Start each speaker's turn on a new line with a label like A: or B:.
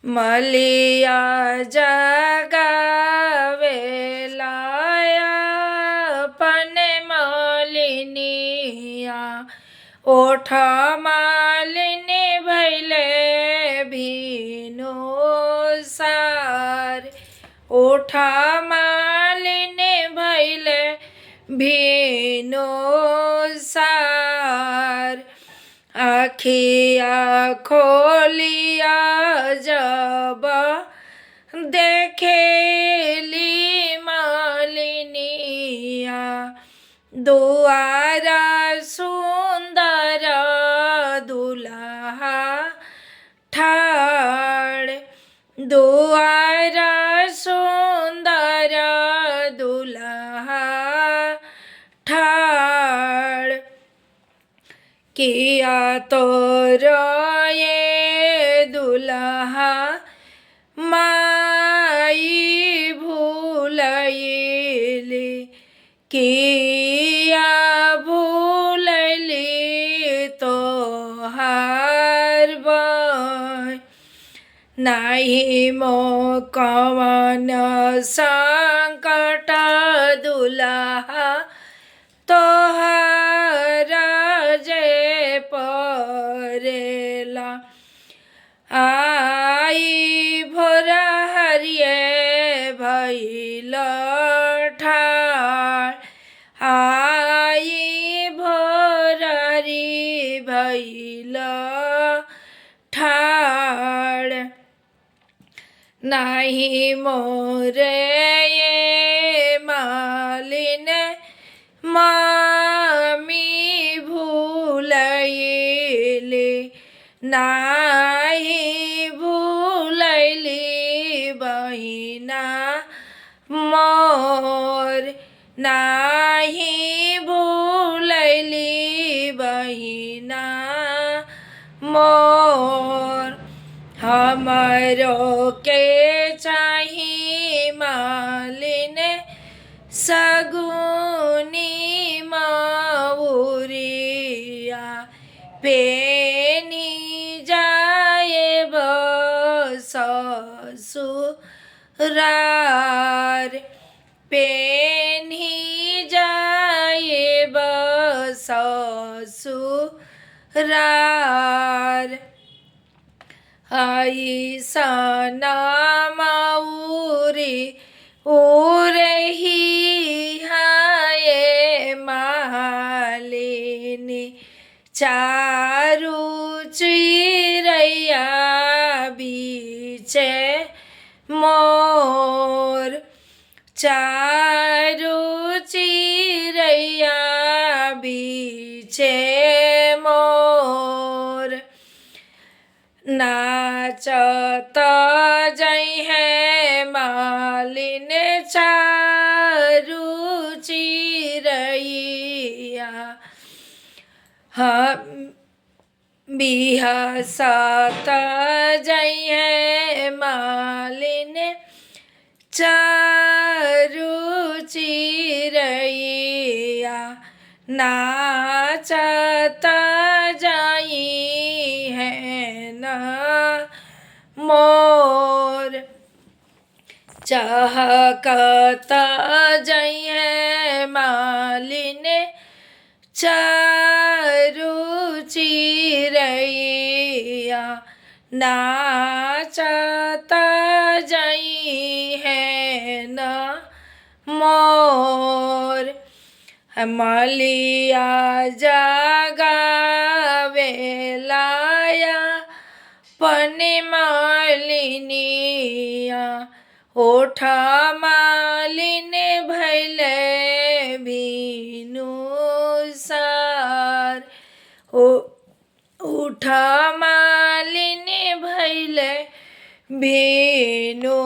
A: मलिया जगावेलाया पन मलिनिया ओठ मालिनी भैले भीनो सार ओठ मालिनी भैले भीनो सार आखिया खोलिया जब देखेली मालिनिया दुआरा सुंदर दुल्हा ठाड़ दुआरा सुंदर दुल्हा ठाड़ किया तोर ये दुल्हा माई भूलैली किया भूलैली तोहार बन नाही मो कवन संकट दुल्हा तोहरा जे परेला आई भोर हरिये भइल ठाड़ आई भोर हरि भइल ठाड़ नाही मोरे ये मालिन मामी भूलैली नाही भूलैली बहिना मोर नाही भूलैली बहिना मोर हमरो के चाही मालिन सगुनी मऊरिया पेनी जाए ससुरार पेनी जाए ससुरार आई सना मऊरी उरही हाय मालिनी चारू चिरैया बीचे मोर चारू चिरैया बीचे मोर नाचत जई है मालिन चारू चिरैया हम बिहसत जई है मालिन चारू चिरैया नाचत जाई है न मोर चहकत जई है मालिन चारू चिरैया नाचत जाई है न मोर मलिया जगावेलाया पन मालिनिया ओठ मालिन भैले भीनु सार ओठ मालिन भैले भीनु